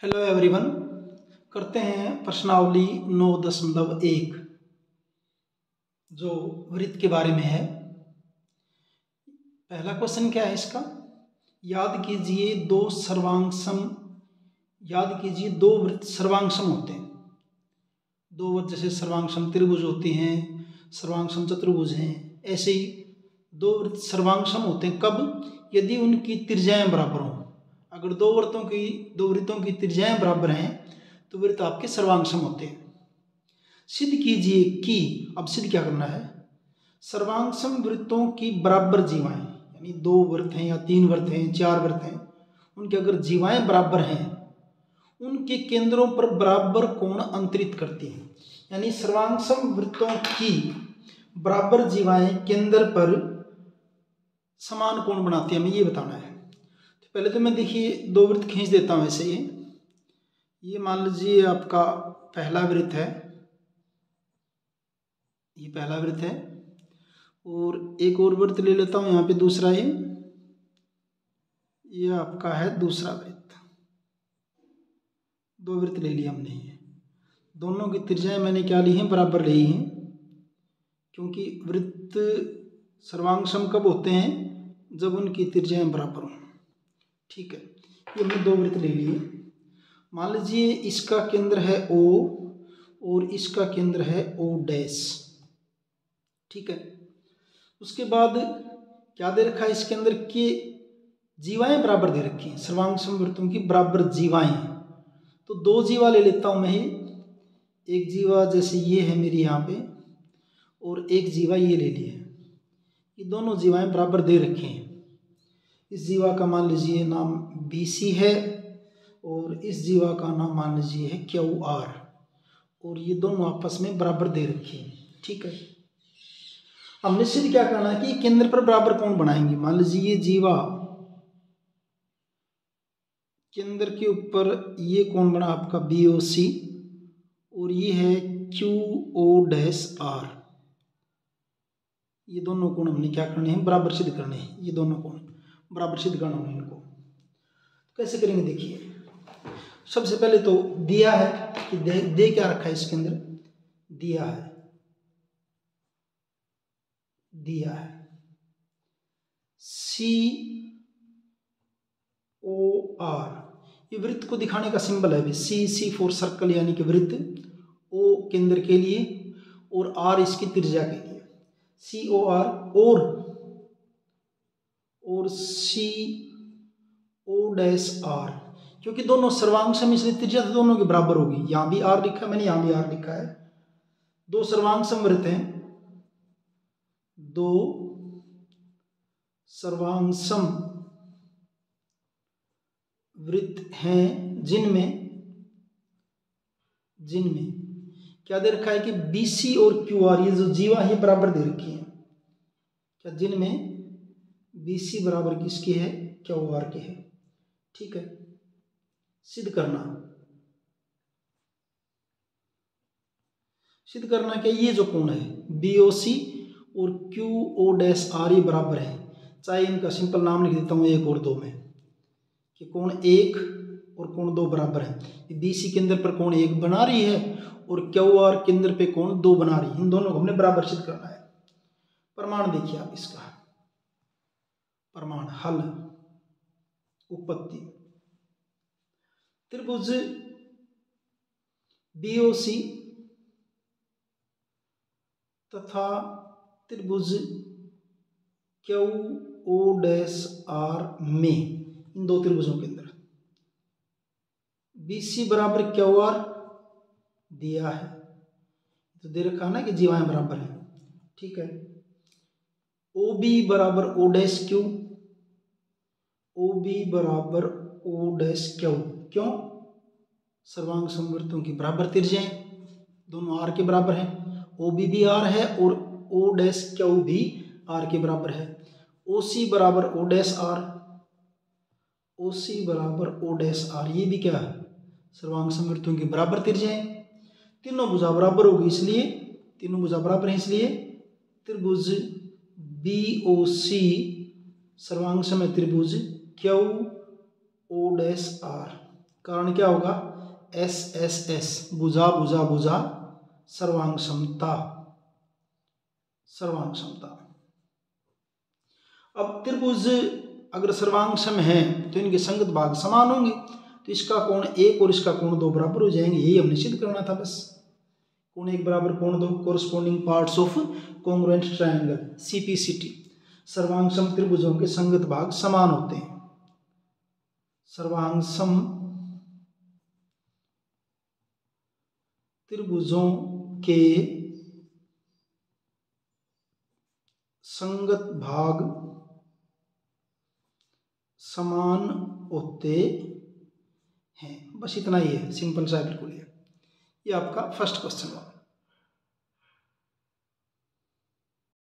Hello everyone, करते हैं प्रश्नावली 9.1 जो वृत्त के बारे में है। पहला क्वेश्चन क्या है इसका? याद कीजिए दो वृत्त सर्वांगसम होते हैं। दो वृत्त जैसे सर्वांगसम त्रिभुज होते हैं, सर्वांगसम चतुर्भुज हैं, ऐसे ही दो वृत्त सर्वांगसम होते हैं कब? यदि उनकी त्रिज्याएं बराबर हों। अगर दो वृत्तों की त्रिज्याएं बराबर हैं तो वृत्त आपके सर्वांगसम होते हैं। सिद्ध कीजिए कि, अब सिद्ध क्या करना है? सर्वांगसम वृत्तों की बराबर जीवाएं, यानी दो वृत्त हैं या तीन वृत्त हैं, चार वृत्त हैं, उनकी अगर जीवाएं बराबर हैं, उनके केंद्रों पर बराबर कोण अंतरित करती हैं। यानी सर्वांगसम वृत्तों की बराबर जीवाएं केंद्र पर समान कोण बनाती हैं, हमें ये बताना है। तो पहले तो मैं देखिए दो वृत्त खींच देता हूँ। ऐसे ये मान लीजिए आपका पहला वृत्त है, ये पहला वृत्त है, और एक और वृत्त ले लेता हूँ यहाँ पे दूसरा। ये आपका है दूसरा वृत्त। दो वृत्त ले लिए हमने। ये दोनों की त्रिज्याएं मैंने क्या ली हैं? बराबर ली हैं, क्योंकि वृत्त सर्वांगसम कब होते हैं? जब उनकी त्रिज्याएं बराबर हों। ठीक है, ये हमने दो वृत्त ले लिए। मान लीजिए इसका केंद्र है O और इसका केंद्र है O डैश। ठीक है, उसके बाद क्या दे रखा है? इसके अंदर के जीवाएं बराबर दे रखी हैं, सर्वांगसम वृत्तों की बराबर जीवाएं। तो दो जीवा ले लेता हूं मैं। एक जीवा जैसे ये है मेरी यहाँ पे, और एक जीवा ये ले लिए। ये दोनों जीवाएं बराबर दे रखे हैं। इस जीवा का मान लीजिए नाम BC है, और इस जीवा का नाम मान लीजिए है QR, और ये दोनों आपस में बराबर दे रखे हैं। ठीक है, अब निश्चित क्या करना है कि केंद्र पर बराबर कोण बनाएंगे। मान लीजिए ये जीवा केंद्र के ऊपर ये कोण बना आपका BOC, और ये है QO'R। ये दोनों कोण हमने क्या करने हैं? बराबर सिद्ध करने हैं। ये दोनों कोण बराबर सिद्ध करना है इनको। कैसे करेंगे देखिए। सबसे पहले तो दिया है कि दे क्या रखा है इसके अंदर? दिया है COR। ये वृत्त को दिखाने का सिंबल है। C फॉर सर्कल, यानी कि वृत्त, O केंद्र के लिए और R इसकी त्रिज्या के लिए। COR और CO'R, क्योंकि दोनों सर्वांगसम इसलिए त्रिज्या तो दोनों के बराबर होगी। यहाँ भी R लिखा है मैंने, यहाँ भी R लिखा है। दो सर्वांगसम वृत्त हैं, दो सर्वांगसम वृत्त हैं जिनमें क्या दे रखा है कि BC और QR, ये जो जीवा है बराबर दे रखी है। क्या? जिनमें BC बराबर किसकी है? QR के है। ठीक है, सिद्ध करना क्या? ये जो कोण है BOC और QO'R ये बराबर है। चाहे इनका सिंपल नाम लिख देता हूँ 1 और 2 में, कि कोण 1 और कोण 2 बराबर है। BC केंद्र पर कोण 1 बना रही है और QR केंद्र पे कोण 2 बना रही है। इन दोनों को हमने बराबर सिद्ध करना है। प्रमाण देखिए आप इसका। प्रमाण हल उत्पत्ति। त्रिभुज BOC तथा त्रिभुज QO'R में, इन दो त्रिभुजों के अंदर BC बराबर QR दिया है, तो दे रखा है ना कि जीवाएं बराबर है। ठीक है, OB बराबर O'Q, OB बराबर O'Q। क्यों? सर्वांगसम वृत्तों की बराबर त्रिज्याएं, दोनों R के बराबर हैं। OB भी R है और O'Q भी R के बराबर है। OC बराबर O''R, OC बराबर O''R, ये भी क्या है? सर्वांगसम वृत्तों की बराबर त्रिज्याएं। तीनों भुजा बराबर होगी, इसलिए तीनों भुजा बराबर है, इसलिए त्रिभुज BOC सर्वांगसम त्रिभुज QO''R कारण क्या होगा, एस एस एस, भुजा भुजा भुजा, सर्वांग क्षमता, सर्वांग क्षमता। अब त्रिभुज अगर सर्वांगसम है तो इनके संगत भाग समान होंगे, तो इसका कोण 1 और इसका कोण 2 बराबर हो जाएंगे, यही हमने सिद्ध करना था बस। कोण 1 बराबर कोण 2, corresponding parts of congruent triangle, CPCT। सर्वांगसम त्रिभुजों के संगत भाग समान होते हैं। सर्वांगसम त्रिभुजों के संगत भाग समान होते हैं, बस इतना ही है, सिंपल सा बिल्कुल है। ये आपका फर्स्ट क्वेश्चन हुआ।